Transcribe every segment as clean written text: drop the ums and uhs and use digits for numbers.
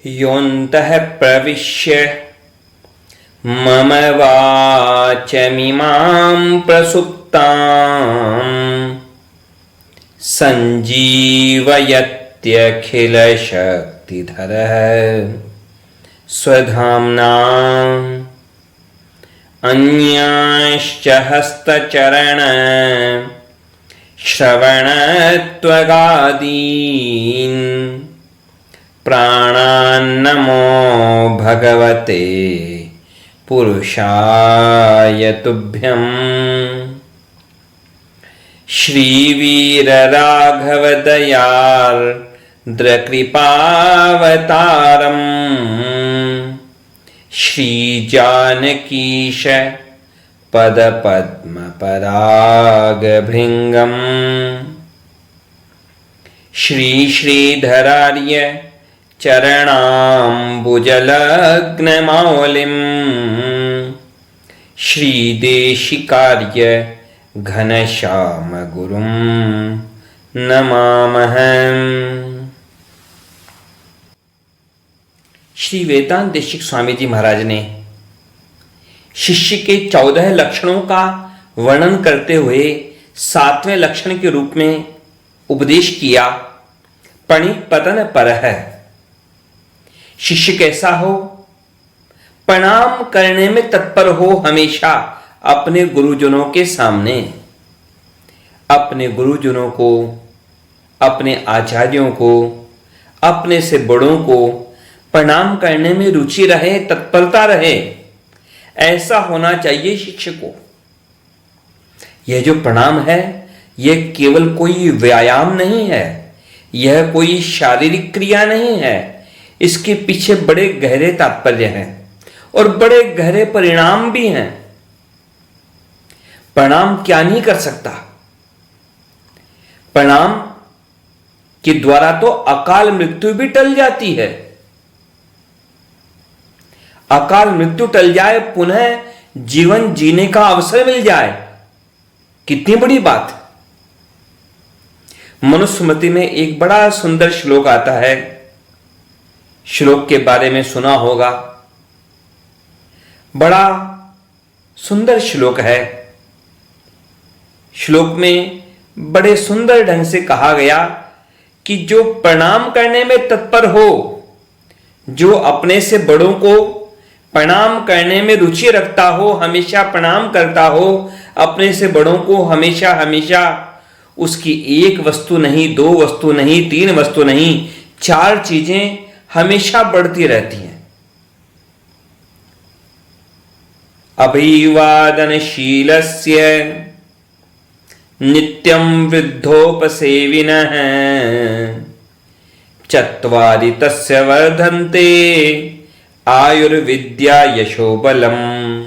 योऽन्तः प्रविश्य मम वाचमिमां प्रसुप्तां सञ्जीवयत्यखिलशक्तिधरः स्वधाम्ना अन्यांश्च हस्तचरण श्रवणत्वगादीन् प्राणान्नमो भगवते पुरुषाय तुभ्यम्। श्रीवीरराघवदयार्द्रकृपावतारम् श्रीजानकीश पदपद्मपरागभृङ्गम् श्रीश्रीधरार्य चरणाम्बुजलग्नमौलिम् श्रीदेशिकार्य घनश्यामगुरुं नमामहम्। श्री वेदांत देशिक स्वामी जी महाराज ने शिष्य के 14 लक्षणों का वर्णन करते हुए 7वें लक्षण के रूप में उपदेश किया, प्रणिपतन परः। शिष्य कैसा हो? प्रणाम करने में तत्पर हो हमेशा अपने गुरुजनों के सामने। अपने गुरुजनों को, अपने आचार्यों को, अपने से बड़ों को प्रणाम करने में रुचि रहे, तत्परता रहे। ऐसा होना चाहिए शिष्य को। यह जो प्रणाम है, यह केवल कोई व्यायाम नहीं है, यह कोई शारीरिक क्रिया नहीं है। इसके पीछे बड़े गहरे तात्पर्य हैं और बड़े गहरे परिणाम भी हैं। प्रणाम क्या नहीं कर सकता? प्रणाम के द्वारा तो अकाल मृत्यु भी टल जाती है। अकाल मृत्यु टल जाए, पुनः जीवन जीने का अवसर मिल जाए, कितनी बड़ी बात। मनुस्मृति में एक बड़ा सुंदर श्लोक आता है। श्लोक के बारे में सुना होगा। बड़ा सुंदर श्लोक है। श्लोक में बड़े सुंदर ढंग से कहा गया कि जो प्रणाम करने में तत्पर हो, जो अपने से बड़ों को प्रणाम करने में रुचि रखता हो, हमेशा प्रणाम करता हो अपने से बड़ों को, हमेशा हमेशा, उसकी एक वस्तु नहीं, दो वस्तु नहीं, तीन वस्तु नहीं, 4 चीजें हमेशा बढ़ती रहती हैं। अभिवादनशीलस्य नित्यं वृद्धोपसेविनः चत्वारि तस्य वर्धन्ते आयुर्विद्या यशोबलम्।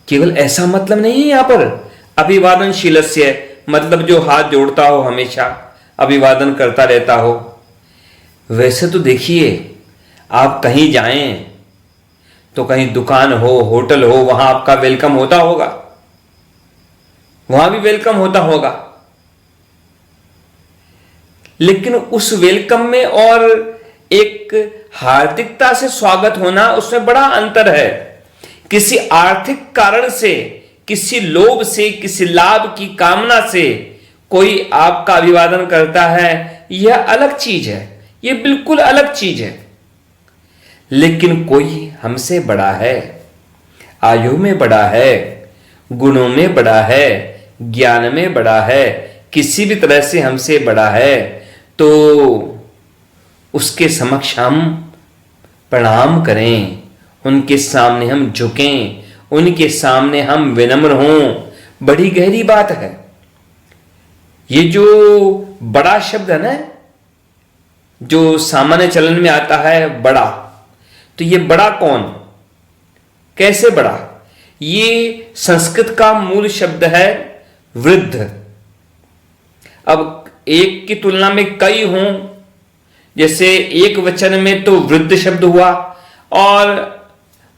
केवल ऐसा मतलब नहीं है यहां पर अभिवादनशीलस्य, मतलब जो हाथ जोड़ता हो, हमेशा अभिवादन करता रहता हो। वैसे तो देखिए, आप कहीं जाएं तो कहीं दुकान हो, होटल हो, वहां आपका वेलकम होता होगा, वहां भी वेलकम होता होगा। लेकिन उस वेलकम में और एक हार्दिकता से स्वागत होना, उसमें बड़ा अंतर है। किसी आर्थिक कारण से, किसी लोभ से, किसी लाभ की कामना से कोई आपका अभिवादन करता है, यह अलग चीज है, यह बिल्कुल अलग चीज है। लेकिन कोई हमसे बड़ा है, आयु में बड़ा है, गुणों में बड़ा है, ज्ञान में बड़ा है, किसी भी तरह से हमसे बड़ा है, तो उसके समक्ष हम प्रणाम करें, उनके सामने हम झुकें, उनके सामने हम विनम्र हों। बड़ी गहरी बात है। ये जो बड़ा शब्द है ना, जो सामान्य चलन में आता है बड़ा, तो ये बड़ा कौन, कैसे बड़ा? ये संस्कृत का मूल शब्द है वृद्ध। अब एक की तुलना में कई हों, जैसे एक वचन में तो वृद्ध शब्द हुआ और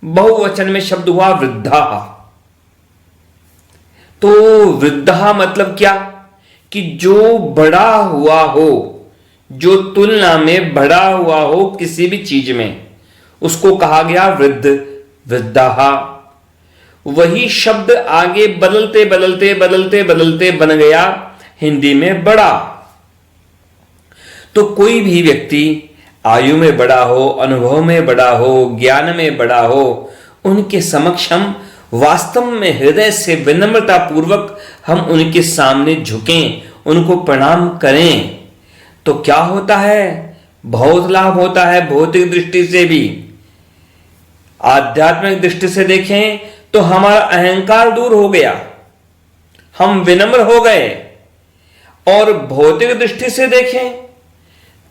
बहुवचन में शब्द हुआ वृद्धा। तो वृद्धा मतलब क्या? कि जो बड़ा हुआ हो, जो तुलना में बढ़ा हुआ हो किसी भी चीज में, उसको कहा गया वृद्ध, वृद्धाहा। वही शब्द आगे बदलते बदलते बदलते बदलते बन गया हिंदी में बड़ा। तो कोई भी व्यक्ति आयु में बड़ा हो, अनुभव में बड़ा हो, ज्ञान में बड़ा हो, उनके समक्ष हम वास्तव में हृदय से विनम्रता पूर्वक हम उनके सामने झुकें, उनको प्रणाम करें, तो क्या होता है? बहुत लाभ होता है। भौतिक दृष्टि से भी, आध्यात्मिक दृष्टि से देखें तो हमारा अहंकार दूर हो गया, हम विनम्र हो गए। और भौतिक दृष्टि से देखें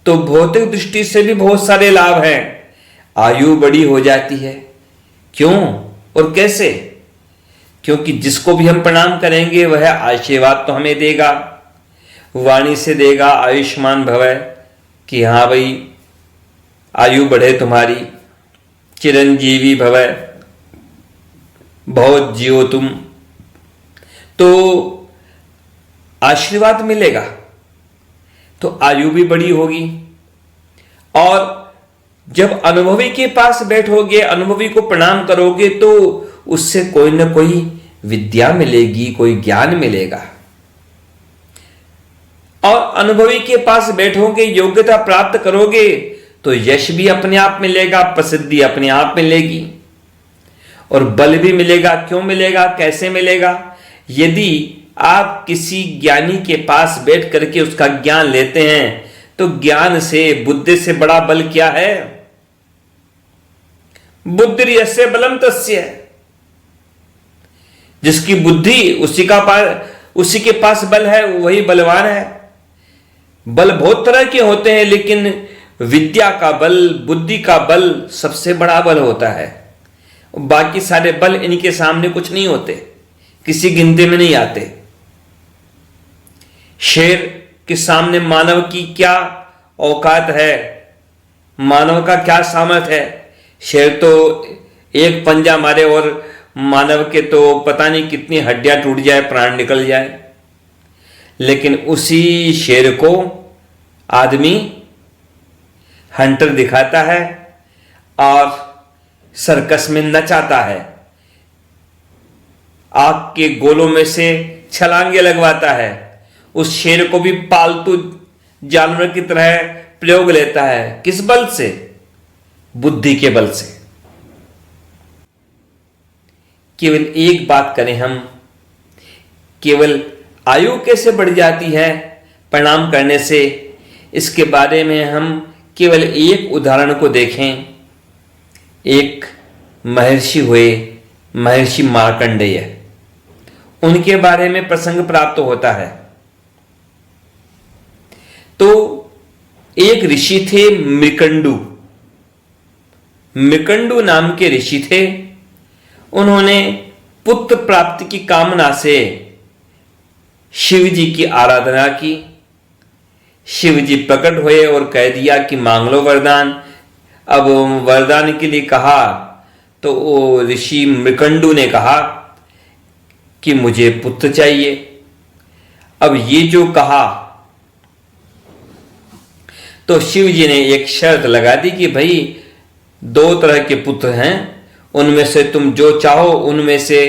तो भौतिक दृष्टि से भी बहुत सारे लाभ हैं। आयु बड़ी हो जाती है। क्यों और कैसे? क्योंकि जिसको भी हम प्रणाम करेंगे वह आशीर्वाद तो हमें देगा, वाणी से देगा, आयुष्मान भवः, कि हाँ भाई आयु बढ़े तुम्हारी, चिरंजीवी भवः, बहुत जियो तुम, तो आशीर्वाद मिलेगा, तो आयु भी बड़ी होगी। और जब अनुभवी के पास बैठोगे, अनुभवी को प्रणाम करोगे, तो उससे कोई ना कोई विद्या मिलेगी, कोई ज्ञान मिलेगा। और अनुभवी के पास बैठोगे, योग्यता प्राप्त करोगे, तो यश भी अपने आप मिलेगा, प्रसिद्धि अपने आप मिलेगी, और बल भी मिलेगा। क्यों मिलेगा, कैसे मिलेगा? यदि आप किसी ज्ञानी के पास बैठ करके उसका ज्ञान लेते हैं, तो ज्ञान से, बुद्धि से बड़ा बल क्या है? बुद्धि यस्य बलम तस्य। जिसकी बुद्धि, उसी के पास बल है, वही बलवान है। बल बहुत तरह के होते हैं, लेकिन विद्या का बल, बुद्धि का बल सबसे बड़ा बल होता है। बाकी सारे बल इनके सामने कुछ नहीं होते, किसी गिनती में नहीं आते। शेर के सामने मानव की क्या औकात है, मानव का क्या सामर्थ्य है? शेर तो एक पंजा मारे और मानव के तो पता नहीं कितनी हड्डियां टूट जाए, प्राण निकल जाए। लेकिन उसी शेर को आदमी हंटर दिखाता है और सर्कस में नचाता है, आग के गोलों में से छलांगे लगवाता है, उस शेर को भी पालतू जानवर की तरह प्रयोग लेता है। किस बल से? बुद्धि के बल से। केवल एक बात करें हम, केवल आयु कैसे बढ़ जाती है प्रणाम करने से, इसके बारे में हम केवल एक उदाहरण को देखें। एक महर्षि हुए, महर्षि मार्कंडेय, उनके बारे में प्रसंग प्राप्त होता है। तो एक ऋषि थे मृकंडू, मृकंडू नाम के ऋषि थे। उन्होंने पुत्र प्राप्ति की कामना से शिव जी की आराधना की। शिव जी प्रकट हुए और कह दिया कि मांग लो वरदान। अब वरदान के लिए कहा तो वो ऋषि मृकंडू ने कहा कि मुझे पुत्र चाहिए। अब ये जो कहा तो शिव जी ने एक शर्त लगा दी कि भाई 2 तरह के पुत्र हैं, उनमें से तुम जो चाहो उनमें से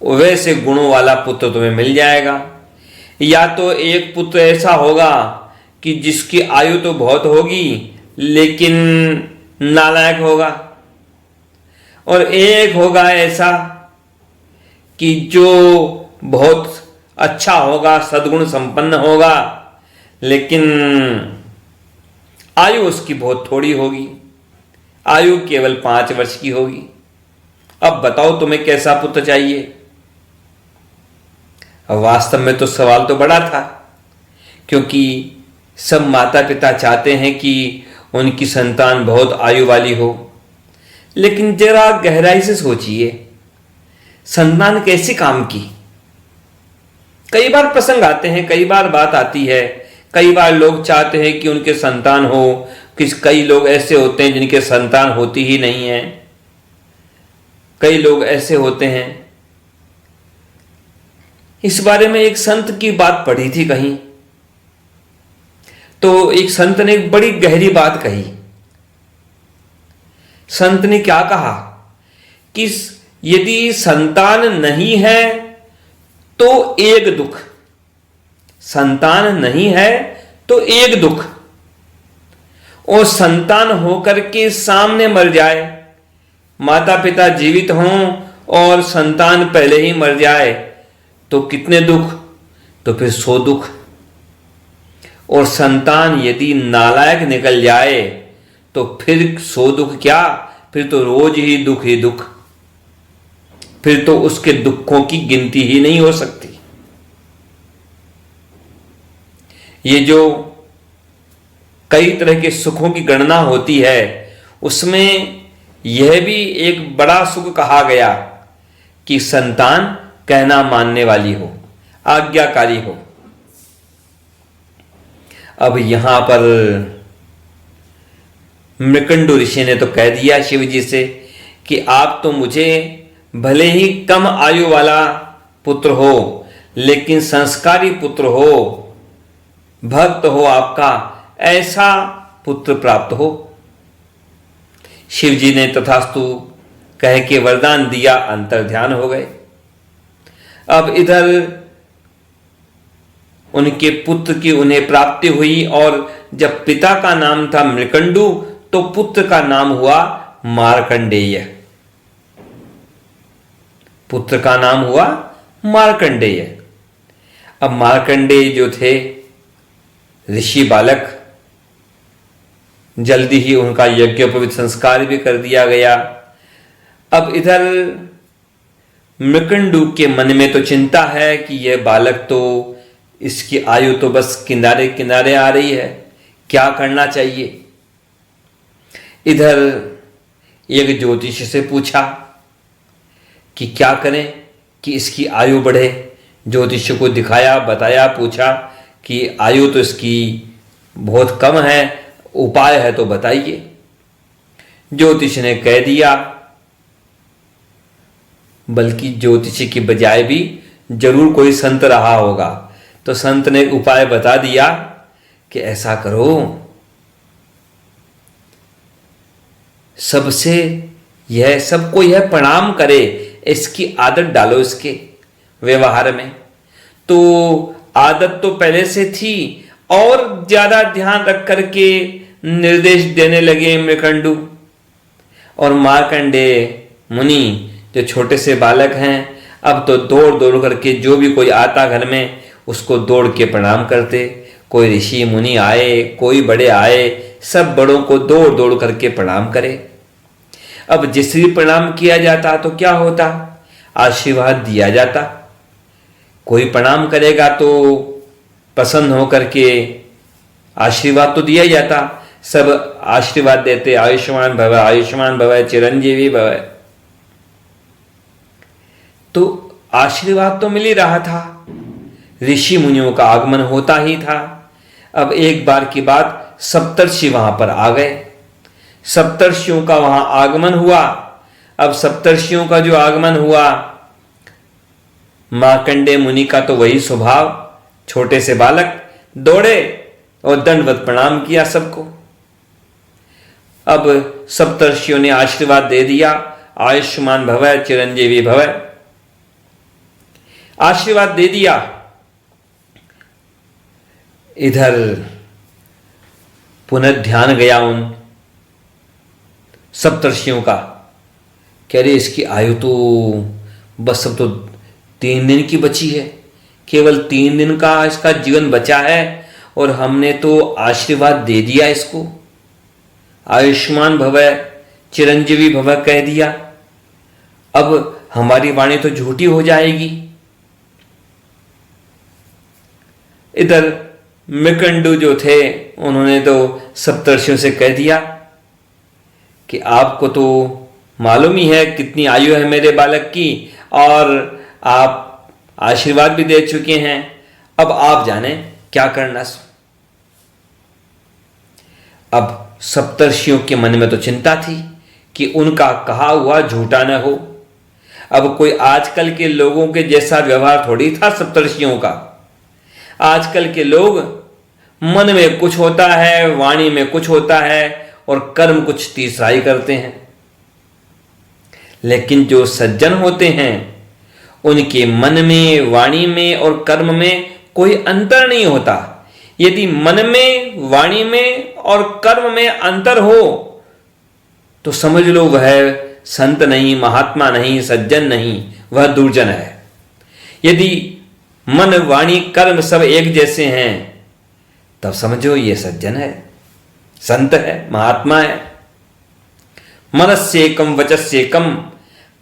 वैसे गुणों वाला पुत्र तुम्हें मिल जाएगा। या तो एक पुत्र ऐसा होगा कि जिसकी आयु तो बहुत होगी लेकिन नालायक होगा, और एक होगा ऐसा कि जो बहुत अच्छा होगा, सद्गुण संपन्न होगा, लेकिन आयु उसकी बहुत थोड़ी होगी, आयु केवल 5 वर्ष की होगी। अब बताओ तुम्हें कैसा पुत्र चाहिए? अब वास्तव में तो सवाल तो बड़ा था, क्योंकि सब माता पिता चाहते हैं कि उनकी संतान बहुत आयु वाली हो। लेकिन जरा गहराई से सोचिए, संतान कैसे काम की? कई बार प्रसंग आते हैं, कई बार बात आती है, कई बार लोग चाहते हैं कि उनके संतान हो, कई लोग ऐसे होते हैं जिनके संतान होती ही नहीं है, कई लोग ऐसे होते हैं। इस बारे में एक संत की बात पढ़ी थी कहीं, तो एक संत ने एक बड़ी गहरी बात कही। संत ने क्या कहा कि यदि संतान नहीं है तो एक दुख, संतान नहीं है तो एक दुख, और संतान होकर के सामने मर जाए, माता पिता जीवित हों और संतान पहले ही मर जाए तो कितने दुख, तो फिर 100 दुख। और संतान यदि नालायक निकल जाए तो फिर 100 दुख क्या, फिर तो रोज ही दुख, फिर तो उसके दुखों की गिनती ही नहीं हो सकती। ये जो कई तरह के सुखों की गणना होती है उसमें यह भी एक बड़ा सुख कहा गया कि संतान कहना मानने वाली हो, आज्ञाकारी हो। अब यहां पर मृकंडु ऋषि ने तो कह दिया शिव जी से कि आप तो मुझे भले ही कम आयु वाला पुत्र हो लेकिन संस्कारी पुत्र हो, भक्त हो, आपका ऐसा पुत्र प्राप्त हो। शिव जी ने तथास्तु कह के वरदान दिया, अंतर्ध्यान हो गए। अब इधर उनके पुत्र की उन्हें प्राप्ति हुई और जब पिता का नाम था मृकंडु तो पुत्र का नाम हुआ मार्कंडेय। पुत्र का नाम हुआ मार्कंडेय। अब मार्कंडेय जो थे ऋषि बालक, जल्दी ही उनका यज्ञोपवीत संस्कार भी कर दिया गया। अब इधर मृकंडु के मन में तो चिंता है कि यह बालक तो, इसकी आयु तो बस किनारे किनारे आ रही है, क्या करना चाहिए। इधर एक ज्योतिष से पूछा कि क्या करें कि इसकी आयु बढ़े। ज्योतिष को दिखाया, बताया, पूछा कि आयु तो इसकी बहुत कम है, उपाय है तो बताइए। ज्योतिष ने कह दिया, बल्कि ज्योतिष की बजाय भी जरूर कोई संत रहा होगा, तो संत ने उपाय बता दिया कि ऐसा करो, सबसे यह सबको यह प्रणाम करे, इसकी आदत डालो इसके व्यवहार में। तो आदत तो पहले से थी और ज्यादा ध्यान रख करके निर्देश देने लगे मृकंडु। और मार्कंडेय मुनि जो छोटे से बालक हैं, अब तो दौड़ दौड़ करके जो भी कोई आता घर में उसको दौड़ के प्रणाम करते। कोई ऋषि मुनि आए, कोई बड़े आए, सब बड़ों को दौड़ दौड़ करके प्रणाम करे। अब जिस भी प्रणाम किया जाता तो क्या होता, आशीर्वाद दिया जाता। कोई प्रणाम करेगा तो प्रसन्न होकर के आशीर्वाद तो दिया जाता, सब आशीर्वाद देते, आयुष्मान भव, चिरंजीवी भव। तो आशीर्वाद तो मिल ही रहा था, ऋषि मुनियों का आगमन होता ही था। अब एक बार की बात, सप्तर्षि वहां पर आ गए, सप्तर्षियों का वहां आगमन हुआ। अब सप्तर्षियों का जो आगमन हुआ, मार्कंडेय मुनि का तो वही स्वभाव, छोटे से बालक दौड़े और दंडवत प्रणाम किया सबको। अब सप्तर्षियों ने आशीर्वाद दे दिया, आयुष्मान भव, चिरंजीवी भव, आशीर्वाद दे दिया। इधर पुनः ध्यान गया उन सप्तर्षियों का, कह रहे इसकी आयु तो बस अब तो 3 दिन की बची है, केवल 3 दिन का इसका जीवन बचा है और हमने तो आशीर्वाद दे दिया इसको, आयुष्मान भव, चिरंजीवी भव कह दिया। अब हमारी वाणी तो झूठी हो जाएगी। इधर मृकंडु जो थे उन्होंने तो सप्तर्षियों से कह दिया कि आपको तो मालूम ही है कितनी आयु है मेरे बालक की और आप आशीर्वाद भी दे चुके हैं, अब आप जाने क्या करना। अब सप्तर्षियों के मन में तो चिंता थी कि उनका कहा हुआ झूठा न हो। अब कोई आजकल के लोगों के जैसा व्यवहार थोड़ी था सप्तर्षियों का। आजकल के लोग मन में कुछ होता है, वाणी में कुछ होता है और कर्म कुछ तीसरा ही करते हैं। लेकिन जो सज्जन होते हैं उनके मन में, वाणी में और कर्म में कोई अंतर नहीं होता। यदि मन में, वाणी में और कर्म में अंतर हो तो समझ लो वह संत नहीं, महात्मा नहीं, सज्जन नहीं, वह दुर्जन है। यदि मन, वाणी, कर्म सब एक जैसे हैं तब समझो ये सज्जन है, संत है, महात्मा है। मनस्येकम वचस्येकम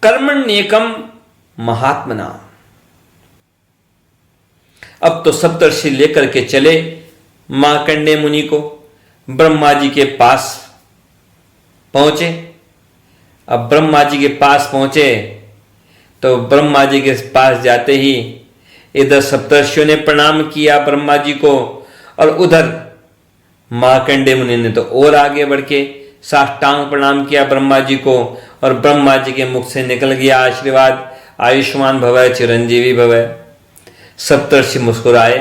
कर्मण्येकम महात्मना। अब तो सप्तर्षि लेकर के चले मार्कंडेय मुनि को, ब्रह्मा जी के पास पहुंचे। अब ब्रह्मा जी के पास पहुंचे तो ब्रह्मा जी के पास जाते ही इधर सप्तर्षियों ने प्रणाम किया ब्रह्मा जी को और उधर मार्कंडेय मुनि ने तो और आगे बढ़ के साष्टांग प्रणाम किया ब्रह्मा जी को और ब्रह्मा जी के मुख से निकल गया आशीर्वाद, आयुष्मान भव, चिरंजीवी भव। सप्तर्षि मुस्कुराए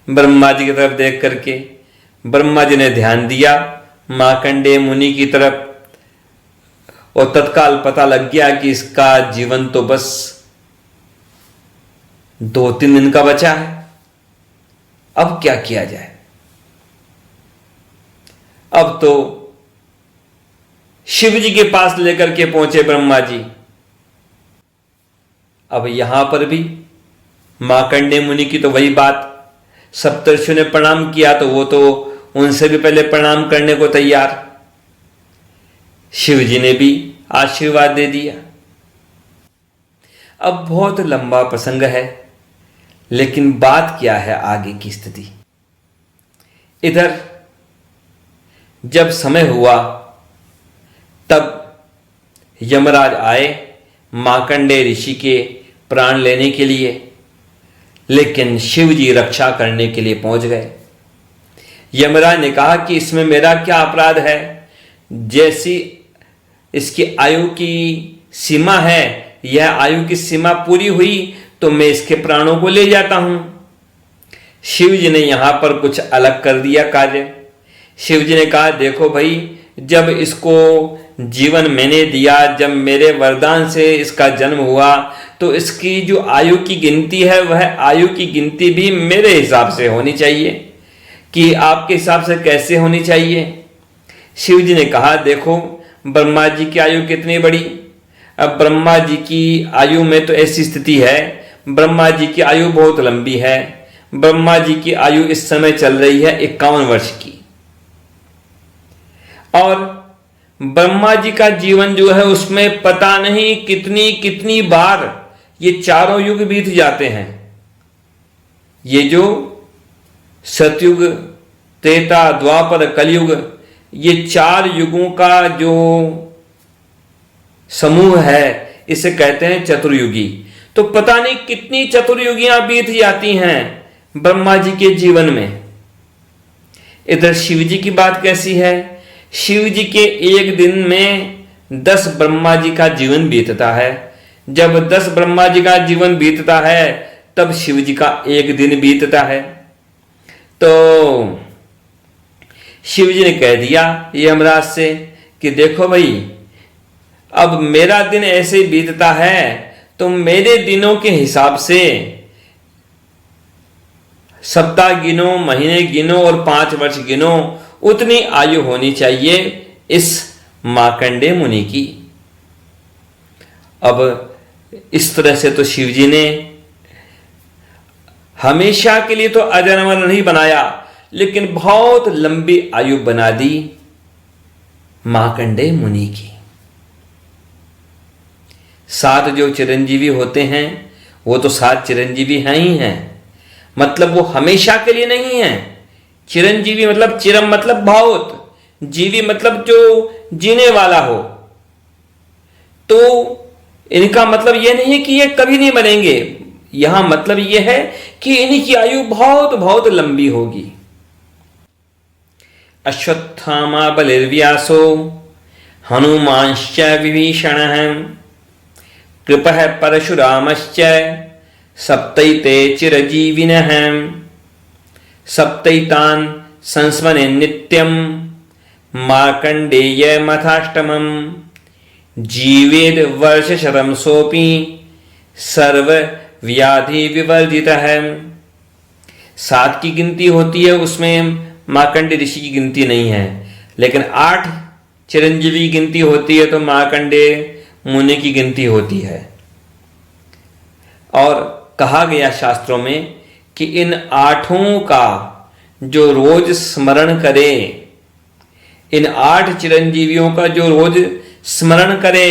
ब्रह्मा जी की तरफ देख करके। ब्रह्मा जी ने ध्यान दिया मार्कंडेय मुनि की तरफ और तत्काल पता लग गया कि इसका जीवन तो बस 2-3 दिन का बचा है। अब क्या किया जाए? अब तो शिव जी के पास लेकर के पहुंचे ब्रह्मा जी। अब यहां पर भी मार्कंडेय मुनि की तो वही बात, सप्तर्षियों ने प्रणाम किया तो वो तो उनसे भी पहले प्रणाम करने को तैयार। शिव जी ने भी आशीर्वाद दे दिया। अब बहुत लंबा प्रसंग है, लेकिन बात क्या है आगे की स्थिति। इधर जब समय हुआ तब यमराज आए मार्कंडेय ऋषि के प्राण लेने के लिए, लेकिन शिव जी रक्षा करने के लिए पहुंच गए। यमराज ने कहा कि इसमें मेरा क्या अपराध है, जैसी इसकी आयु की सीमा है, यह आयु की सीमा पूरी हुई तो मैं इसके प्राणों को ले जाता हूं। शिव जी ने यहां पर कुछ अलग कर दिया कार्य। शिव जी ने कहा देखो भाई, जब इसको जीवन मैंने दिया, जब मेरे वरदान से इसका जन्म हुआ, तो इसकी जो आयु की गिनती है वह आयु की गिनती भी मेरे हिसाब से होनी चाहिए। कि आपके हिसाब से कैसे होनी चाहिए? शिव जी ने कहा देखो ब्रह्मा जी की आयु कितनी बड़ी। अब ब्रह्मा जी की आयु में तो ऐसी स्थिति है, ब्रह्मा जी की आयु बहुत लंबी है। ब्रह्मा जी की आयु इस समय चल रही है 51 वर्ष की, और ब्रह्मा जी का जीवन जो है उसमें पता नहीं कितनी कितनी बार ये चारों युग बीत जाते हैं। ये जो सतयुग, त्रेता, द्वापर, कलयुग, ये 4 युगों का जो समूह है इसे कहते हैं चतुर्युगी। तो पता नहीं कितनी चतुर्युगियां बीत जाती हैं ब्रह्मा जी के जीवन में। इधर शिव जी की बात कैसी है? शिव जी के एक दिन में 10 ब्रह्मा जी का जीवन बीतता है। जब 10 ब्रह्मा जी का जीवन बीतता है तब शिव जी का एक दिन बीतता है। तो शिव जी ने कह दिया यमराज से कि देखो भाई, अब मेरा दिन ऐसे ही बीतता है तो मेरे दिनों के हिसाब से सप्ताह गिनो, महीने गिनो और 5 वर्ष गिनो, उतनी आयु होनी चाहिए इस मार्कंडेय मुनि की। अब इस तरह से तो शिव जी ने हमेशा के लिए तो अजर अमर नहीं बनाया, लेकिन बहुत लंबी आयु बना दी मार्कंडेय मुनि की। 7 जो चिरंजीवी होते हैं वो तो 7 चिरंजीवी हैं ही हैं, मतलब वो हमेशा के लिए नहीं है। चिरंजीवी मतलब चिरम मतलब बहुत, जीवी मतलब जो जीने वाला हो। तो इनका मतलब यह नहीं है कि ये कभी नहीं मरेंगे, यहां मतलब यह है कि इनकी आयु बहुत बहुत लंबी होगी। अश्वत्थामा बलिर्व्यासो हनुमांश्च विभीषणः कृपः परशुरामश्च सप्तैते चिरजीविनः सप्तैतान संस्मरे नित्यम मार्कंडेय मथाष्टमम जीवेद वर्ष शतम सोपी सर्व व्याधि विवर्जित है। 7 की गिनती होती है, उसमें मार्कंडे ऋषि की गिनती नहीं है, लेकिन 8 चिरंजीवी की गिनती होती है तो मार्कंडे मुनि की गिनती होती है। और कहा गया शास्त्रों में कि इन 8 का जो रोज स्मरण करे, इन 8 चिरंजीवियों का जो रोज स्मरण करे,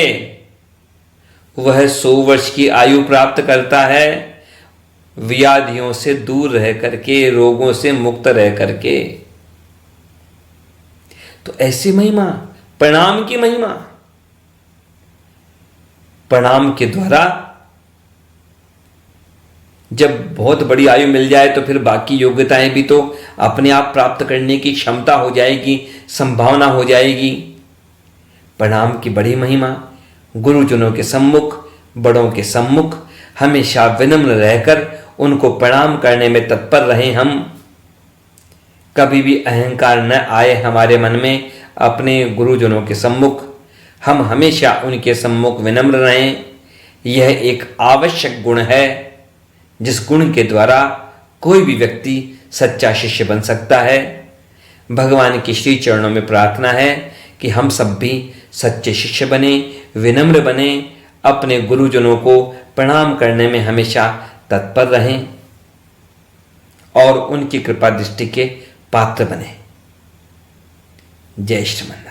वह 100 वर्ष की आयु प्राप्त करता है, व्याधियों से दूर रह करके, रोगों से मुक्त रह करके। तो ऐसी महिमा, प्रणाम की महिमा, प्रणाम के द्वारा जब बहुत बड़ी आयु मिल जाए तो फिर बाकी योग्यताएं भी तो अपने आप प्राप्त करने की क्षमता हो जाएगी, संभावना हो जाएगी। प्रणाम की बड़ी महिमा, गुरुजनों के सम्मुख, बड़ों के सम्मुख हमेशा विनम्र रहकर उनको प्रणाम करने में तत्पर रहें। हम कभी भी अहंकार न आए हमारे मन में। अपने गुरुजनों के सम्मुख हम हमेशा उनके सम्मुख विनम्र रहें। यह एक आवश्यक गुण है, जिस गुण के द्वारा कोई भी व्यक्ति सच्चा शिष्य बन सकता है। भगवान के श्री चरणों में प्रार्थना है कि हम सब भी सच्चे शिष्य बने, विनम्र बने, अपने गुरुजनों को प्रणाम करने में हमेशा तत्पर रहें और उनकी कृपा दृष्टि के पात्र बने। जय श्रीमन।